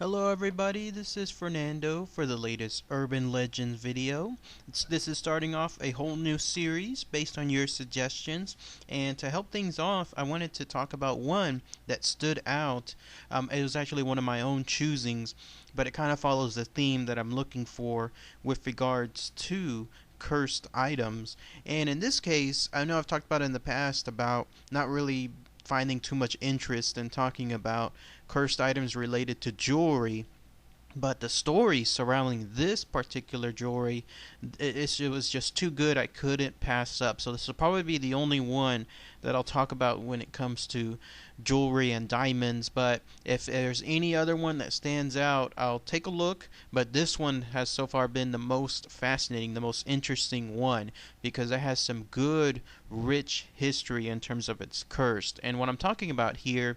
Hello everybody, this is Fernando for the latest Urban Legends video. This is starting off a whole new series based on your suggestions, and to help things off I wanted to talk about one that stood out. It was actually one of my own choosings, but it kind of follows the theme that I'm looking for with regards to cursed items. And in this case, I know I've talked about it in the past about not really finding too much interest in talking about cursed items related to jewelry, but the story surrounding this particular jewelry, it was just too good. I couldn't pass up. So this will probably be the only one that I'll talk about when it comes to jewelry and diamonds. But if there's any other one that stands out, I'll take a look. But this one has so far been the most fascinating, the most interesting one, because it has some good, rich history in terms of its cursed. And what I'm talking about here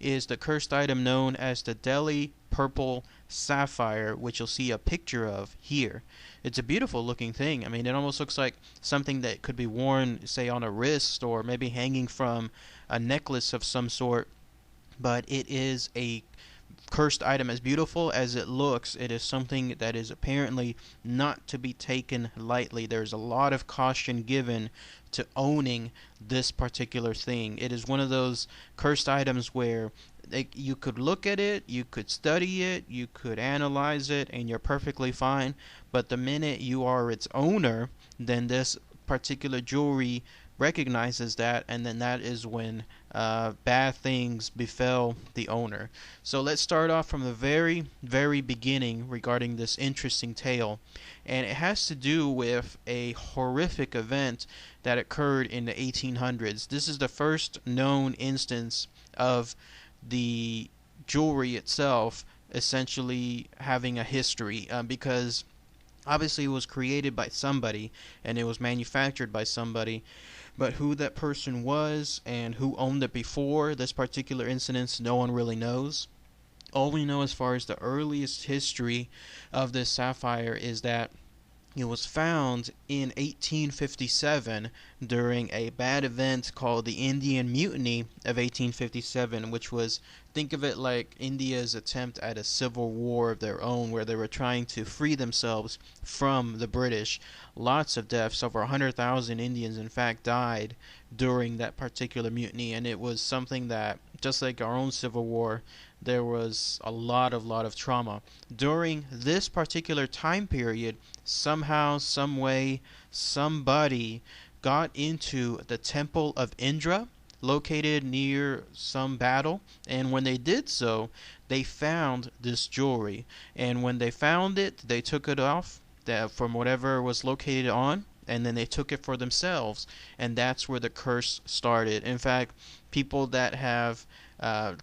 is the cursed item known as the Delhi Purple Sapphire, which you'll see a picture of here. It's a beautiful looking thing. I mean, it almost looks like something that could be worn, say, on a wrist or maybe hanging from a necklace of some sort. But it is a cursed item. As beautiful as it looks, it is something that is apparently not to be taken lightly. There's a lot of caution given to owning this particular thing. It is one of those cursed items where you could look at it, you could study it, you could analyze it, and you're perfectly fine. But the minute you are its owner, then this particular jewelry recognizes that, and then that is when bad things befell the owner. So let's start off from the very, very beginning regarding this interesting tale. And it has to do with a horrific event that occurred in the 1800s. This is the first known instance of the jewelry itself essentially having a history, because obviously it was created by somebody and it was manufactured by somebody, but who that person was and who owned it before this particular incident, no one really knows. All we know as far as the earliest history of this sapphire is that it was found in 1857 during a bad event called the Indian Mutiny of 1857, which was, think of it like India's attempt at a civil war of their own, where they were trying to free themselves from the British. Lots of deaths, over 100,000 Indians in fact died during that particular mutiny, and it was something that, just like our own civil war, there was a lot of trauma. During this particular time period, somehow, some way, somebody got into the temple of Indra, located near some battle, and when they did so, they found this jewelry. And when they found it, they took it off from whatever was located on, and then they took it for themselves, and that's where the curse started. In fact, people that have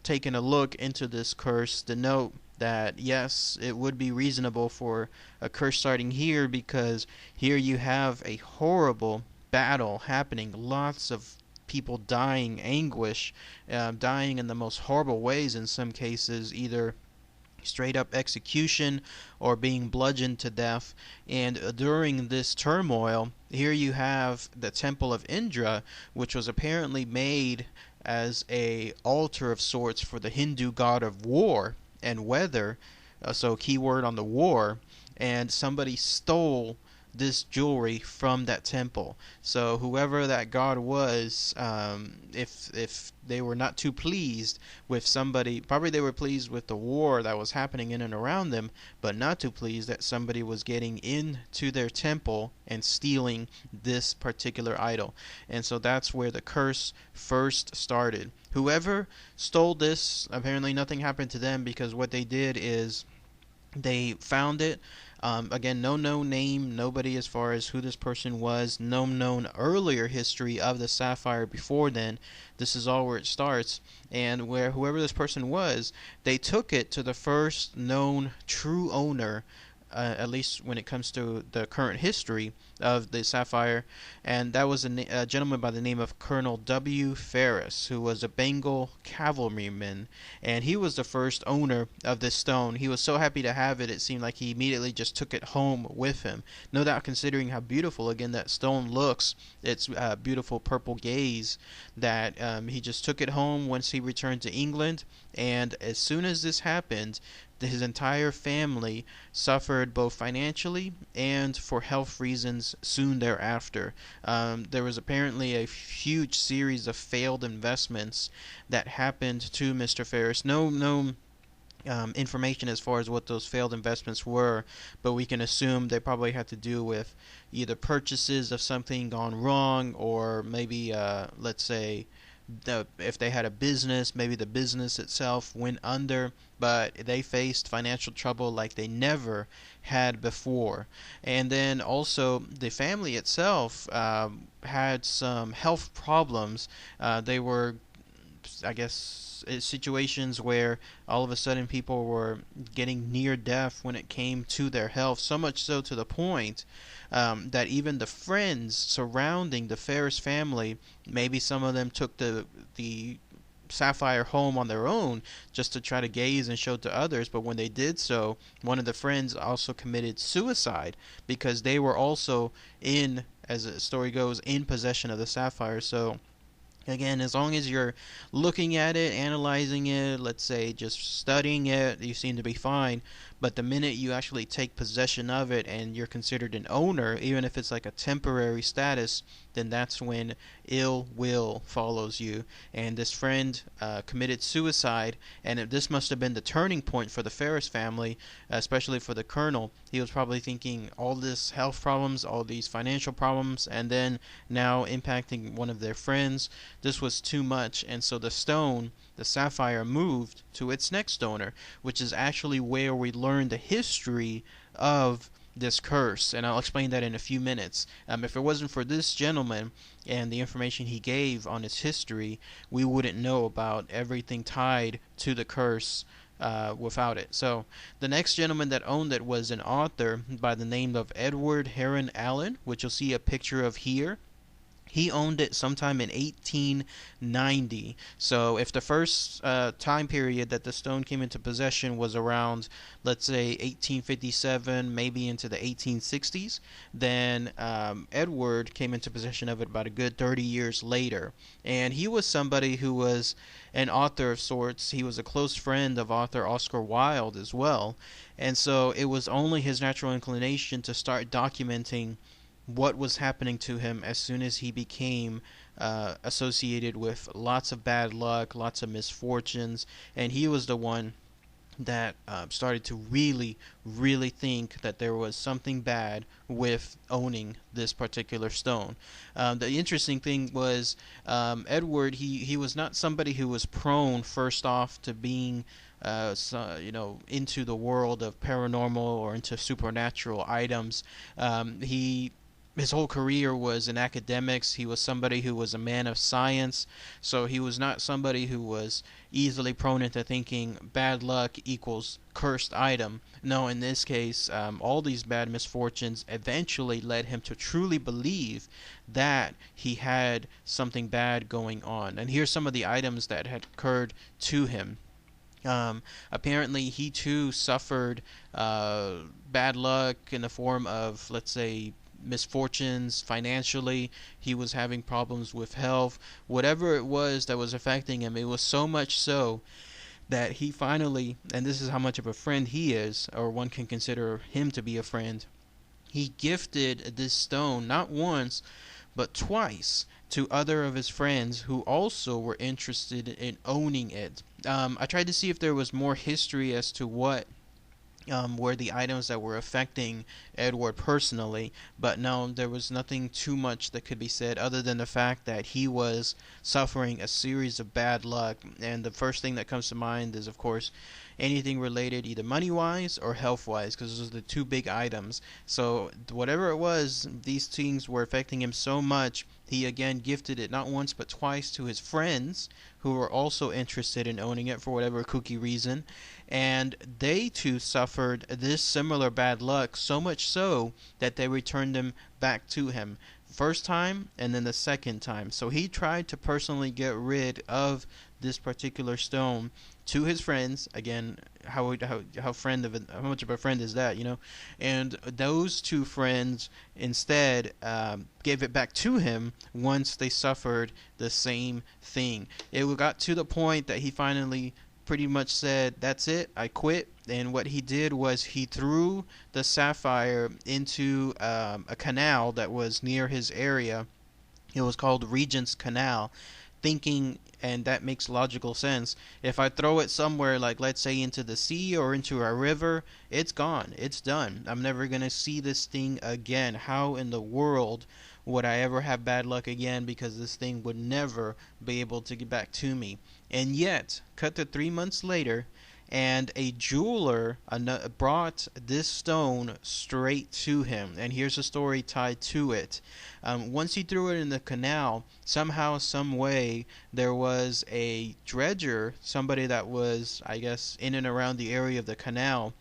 taken a look into this curse denote that yes, it would be reasonable for a curse starting here, because here you have a horrible battle happening, lots of people dying, anguish, dying in the most horrible ways, in some cases either straight up execution or being bludgeoned to death. And during this turmoil, here you have the temple of Indra, which was apparently made as a altar of sorts for the Hindu god of war and weather, so keyword on the war, and somebody stole this jewelry from that temple. So whoever that god was, if they were not too pleased with somebody, probably they were pleased with the war that was happening in and around them, but not too pleased that somebody was getting into their temple and stealing this particular idol. And so that's where the curse first started. Whoever stole this, apparently nothing happened to them, because what they did is they found it. Again, no known name, nobody as far as who this person was, no known earlier history of the sapphire before then. This is all where it starts, and where whoever this person was, they took it to the first known true owner, at least when it comes to the current history of the sapphire, and that was a gentleman by the name of Colonel W. Ferris, who was a Bengal cavalryman, and he was the first owner of this stone. He was so happy to have it, it seemed like he immediately just took it home with him. No doubt, considering how beautiful, again, that stone looks, its beautiful purple gaze, that he just took it home once he returned to England, And as soon as this happened, his entire family suffered both financially and for health reasons soon thereafter. There was apparently a huge series of failed investments that happened to Mr. Ferris. No information as far as what those failed investments were, but we can assume they probably had to do with either purchases of something gone wrong, or maybe, let's say, if they had a business, maybe the business itself went under, but they faced financial trouble like they never had before. And then also the family itself had some health problems. They were, I guess, situations where all of a sudden people were getting near death when it came to their health, so much so to the point that even the friends surrounding the Ferris family, maybe some of them took the sapphire home on their own just to try to gaze and show to others, but when they did so, one of the friends also committed suicide because they were also in, as the story goes, in possession of the sapphire. So again, as long as you're looking at it, analyzing it, let's say just studying it, you seem to be fine. But the minute you actually take possession of it and you're considered an owner, even if it's like a temporary status, then that's when ill will follows you. And this friend committed suicide, and this must have been the turning point for the Ferris family, especially for the colonel. He was probably thinking all this health problems, all these financial problems, and then now impacting one of their friends. This was too much, and so the stone, the sapphire, moved to its next owner, which is actually where we learn the history of this curse, and I'll explain that in a few minutes. If it wasn't for this gentleman and the information he gave on its history, we wouldn't know about everything tied to the curse without it. So the next gentleman that owned it was an author by the name of Edward Heron-Allen, which you'll see a picture of here. He owned it sometime in 1890. So if the first time period that the stone came into possession was around, let's say, 1857, maybe into the 1860s, then Edward came into possession of it about a good 30 years later. And he was somebody who was an author of sorts. He was a close friend of author Oscar Wilde as well. And so it was only his natural inclination to start documenting what was happening to him as soon as he became associated with lots of bad luck, lots of misfortunes, and he was the one that started to really think that there was something bad with owning this particular stone. The interesting thing was Edward, he was not somebody who was prone first off to being into the world of paranormal or into supernatural items. His whole career was in academics. He was somebody who was a man of science, so he was not somebody who was easily prone into thinking bad luck equals cursed item. No, in this case, all these bad misfortunes eventually led him to truly believe that he had something bad going on. And here's some of the items that had occurred to him. Apparently he too suffered bad luck in the form of, let's say, misfortunes financially. He was having problems with health. Whatever it was that was affecting him, it was so much so that he finally, and this is how much of a friend he is, or one can consider him to be a friend, he gifted this stone not once but twice to other of his friends who also were interested in owning it. I tried to see if there was more history as to what were the items that were affecting Edward personally, but no, there was nothing too much that could be said other than the fact that he was suffering a series of bad luck. And the first thing that comes to mind is, of course, anything related either money-wise or health-wise, because those are the two big items. So whatever it was, these things were affecting him so much, he again gifted it not once but twice to his friends who were also interested in owning it for whatever kooky reason, and they too suffered this similar bad luck, so much so that they returned them back to him. First time and then the second time. So he tried to personally get rid of this particular stone to his friends. Again, how much of a friend is that, you know? And those two friends instead gave it back to him once they suffered the same thing. It got to the point that he finally pretty much said, "That's it, I quit." And what he did was he threw the sapphire into a canal that was near his area. It was called Regent's Canal, thinking, and that makes logical sense. If I throw it somewhere, like let's say into the sea or into a river, it's gone. It's done. I'm never going to see this thing again. How in the world would I ever have bad luck again? Because this thing would never be able to get back to me. And yet, cut to 3 months later, and a jeweler brought this stone straight to him. And here's a story tied to it. Once he threw it in the canal, somehow, some way, there was a dredger, somebody that was, I guess, in and around the area of the canal,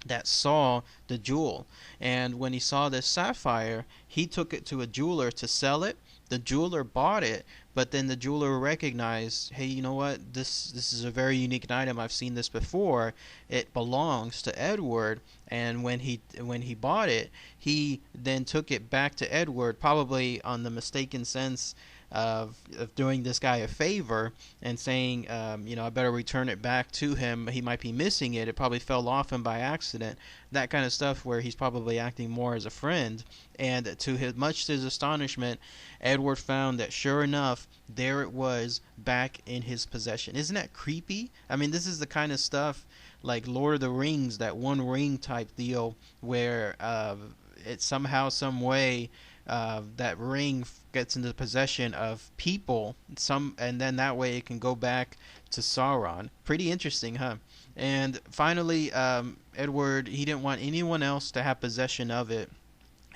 that saw the jewel. And when he saw this sapphire, he took it to a jeweler to sell it. The jeweler bought it, but then the jeweler recognized, hey, you know what? This is a very unique item. I've seen this before. It belongs to Edward. And when he bought it, he then took it back to Edward, probably on the mistaken sense of doing this guy a favor and saying, I better return it back to him. He might be missing it. It probably fell off him by accident. That kind of stuff where he's probably acting more as a friend. And much to his astonishment, Edward found that sure enough, there it was back in his possession. Isn't that creepy? I mean, this is the kind of stuff like Lord of the Rings, that One Ring type deal where it somehow, some way, that ring gets into the possession of people, and then that way it can go back to Sauron. Pretty interesting, huh? And finally, Edward, he didn't want anyone else to have possession of it,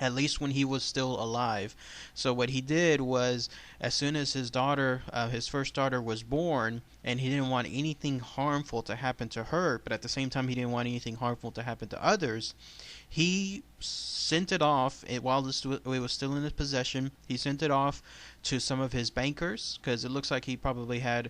at least when he was still alive. So what he did was, as soon as his daughter, his first daughter, was born, and he didn't want anything harmful to happen to her, but at the same time he didn't want anything harmful to happen to others, he sent it off while it was still in his possession. He sent it off to some of his bankers, because it looks like he probably had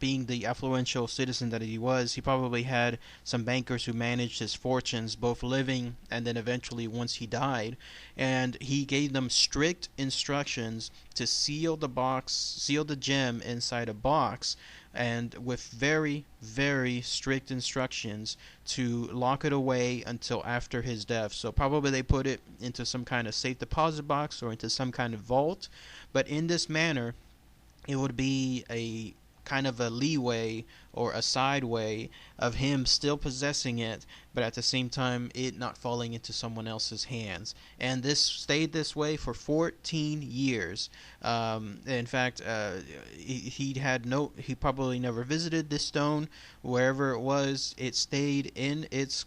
being the affluential citizen that he was, he probably had some bankers who managed his fortunes, both living and then eventually once he died. And he gave them strict instructions to seal the gem inside a box, and with very, very strict instructions to lock it away until after his death. So probably they put it into some kind of safe deposit box or into some kind of vault. But in this manner, it would be a kind of a leeway or a sideway of him still possessing it, but at the same time it not falling into someone else's hands. And this stayed this way for 14 years. In fact, he probably never visited this stone. Wherever it was, it stayed in its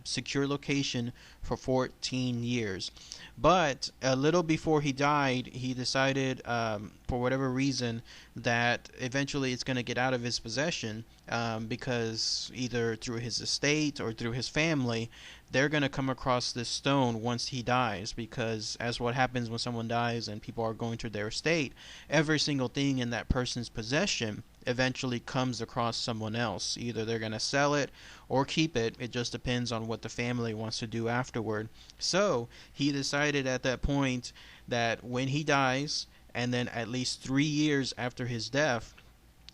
secure location for 14 years. But a little before he died, he decided, for whatever reason, that eventually it's going to get out of his possession, because either through his estate or through his family, they're going to come across this stone once he dies. Because as what happens when someone dies and people are going through their estate, every single thing in that person's possession eventually comes across someone else. Either they're going to sell it or keep it. It just depends on what the family wants to do afterward. So he decided at that point that when he dies, and then at least 3 years after his death,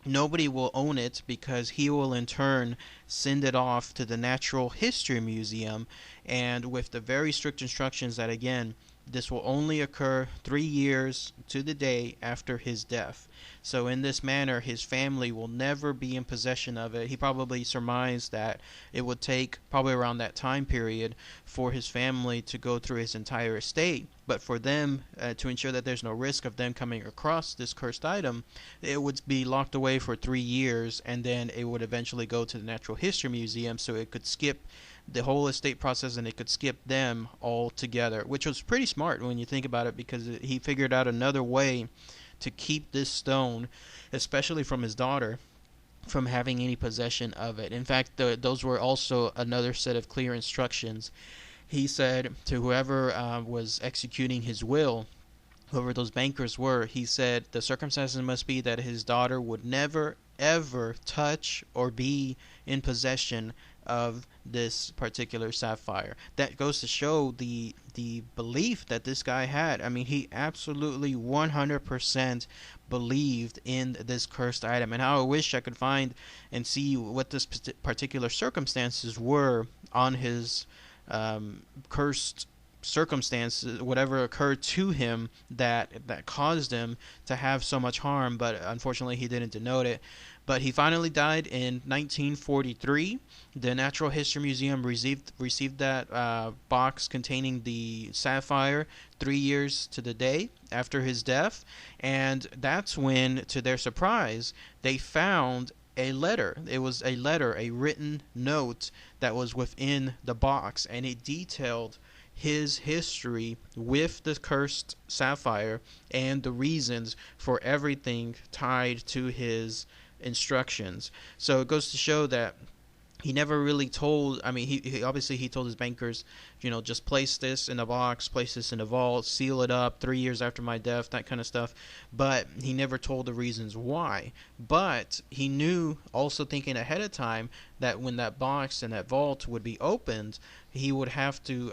nobody will own it, because he will in turn send it off to the Natural History Museum, and with the very strict instructions that, again, this will only occur 3 years to the day after his death. So in this manner, his family will never be in possession of it. He probably surmised that it would take probably around that time period for his family to go through his entire estate. But for them, to ensure that there's no risk of them coming across this cursed item, it would be locked away for 3 years, and then it would eventually go to the Natural History Museum, so it could skip the whole estate process and it could skip them altogether, which was pretty smart when you think about it, because he figured out another way to keep this stone, especially from his daughter, from having any possession of it. In fact, those were also another set of clear instructions. He said to whoever was executing his will, whoever those bankers were, he said the circumstances must be that his daughter would never, ever touch or be in possession of this particular sapphire. That goes to show the belief that this guy had. I mean, he absolutely 100% believed in this cursed item. And how I wish I could find and see what this particular circumstances were on his cursed circumstances, whatever occurred to him that caused him to have so much harm. But unfortunately he didn't denote it. But he finally died in 1943. The Natural History Museum received that box containing the sapphire 3 years to the day after his death, and that's when, to their surprise, they found a letter. It was a letter, a written note that was within the box, and it detailed his history with the cursed sapphire and the reasons for everything tied to his instructions. So it goes to show that he never really told. I mean, he obviously he told his bankers, just place this in a box, place this in a vault, seal it up 3 years after my death, that kind of stuff. But he never told the reasons why. But he knew, also thinking ahead of time, that when that box and that vault would be opened, he would have to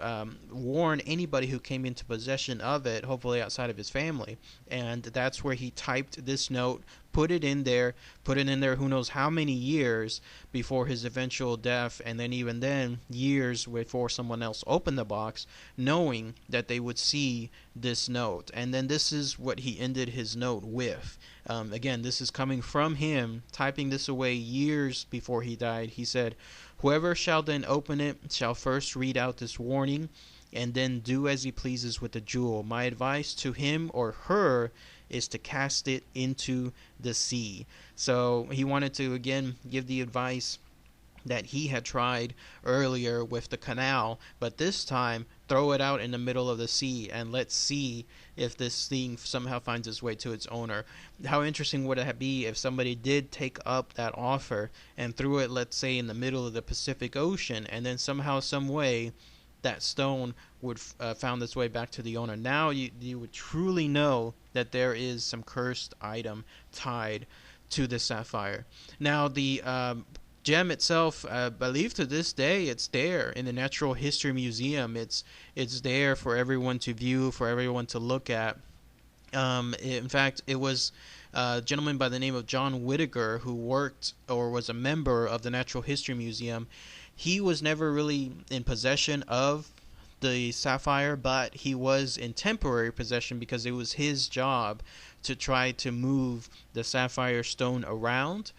warn anybody who came into possession of it, hopefully outside of his family. And that's where he typed this note, put it in there who knows how many years before his eventual death, and then even then years before someone else opened the box, knowing that they would see this note. And then this is what he ended his note with. Again, this is coming from him typing this away years before he died. He said, "Whoever shall then open it shall first read out this warning, and then do as he pleases with the jewel. My advice to him or her is to cast it into the sea." So he wanted to again give the advice that he had tried earlier with the canal, but this time throw it out in the middle of the sea and let's see if this thing somehow finds its way to its owner. How interesting would it be if somebody did take up that offer and threw it, let's say, in the middle of the Pacific Ocean, and then somehow, some way, that stone would found its way back to the owner. Now you would truly know that there is some cursed item tied to the sapphire. Now the gem itself, I believe to this day, it's there in the Natural History Museum. It's there for everyone to view, for everyone to look at. In fact, it was a gentleman by the name of John Whittaker who worked or was a member of the Natural History Museum. He was never really in possession of the sapphire, but he was in temporary possession because it was his job to try to move the sapphire stone around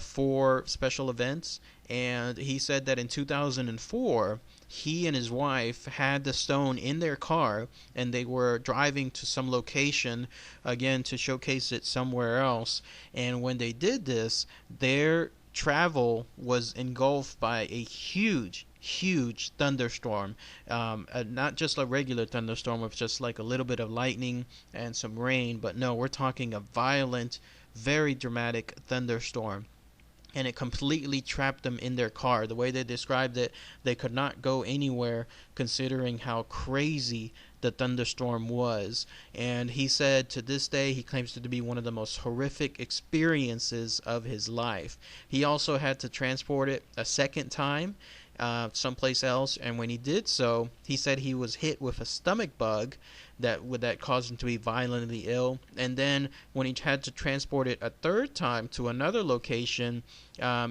for special events. And he said that in 2004 he and his wife had the stone in their car and they were driving to some location again to showcase it somewhere else, and when they did this, their travel was engulfed by a huge thunderstorm. Not just a regular thunderstorm with just like a little bit of lightning and some rain, but no, we're talking a violent, very dramatic thunderstorm. And it completely trapped them in their car. The way they described it, they could not go anywhere considering how crazy the thunderstorm was. And he said to this day he claims it to be one of the most horrific experiences of his life. He also had to transport it a second time someplace else, and when he did so, he said he was hit with a stomach bug that caused him to be violently ill. And then when he had to transport it a third time to another location,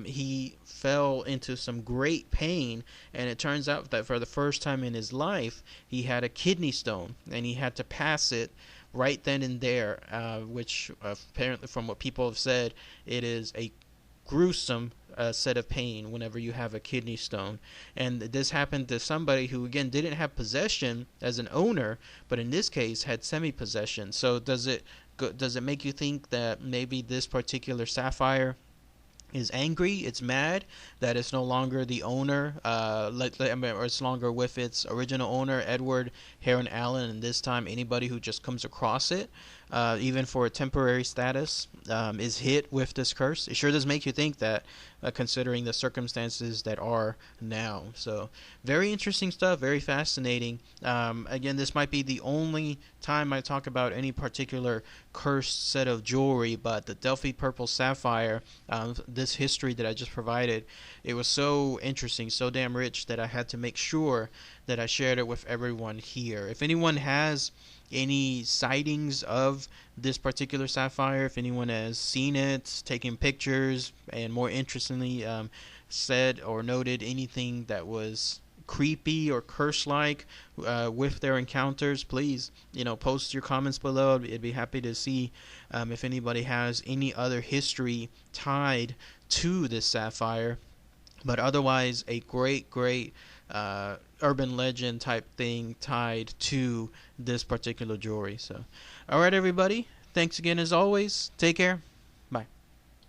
he fell into some great pain, and it turns out that for the first time in his life he had a kidney stone, and he had to pass it right then and there, which apparently, from what people have said, it is a gruesome set of pain whenever you have a kidney stone. And this happened to somebody who again didn't have possession as an owner, but in this case had semi-possession. So does it make you think that maybe this particular sapphire is angry, it's mad that it's no longer the owner, or it's longer with its original owner, Edward Heron-Allen, and this time anybody who just comes across it even for a temporary status, is hit with this curse. It sure does make you think that, considering the circumstances that are now. So very interesting stuff, very fascinating. Again, this might be the only time I talk about any particular cursed set of jewelry, but the Delhi Purple Sapphire, this history that I just provided, it was so interesting, so damn rich, that I had to make sure that I shared it with everyone here. If anyone has any sightings of this particular sapphire, if anyone has seen it, taken pictures, and more interestingly, said or noted anything that was creepy or curse-like with their encounters, please, post your comments below. I'd be happy to see if anybody has any other history tied to this sapphire. But otherwise, a great urban legend type thing tied to this particular jewelry. So, all right, everybody. Thanks again as always. Take care.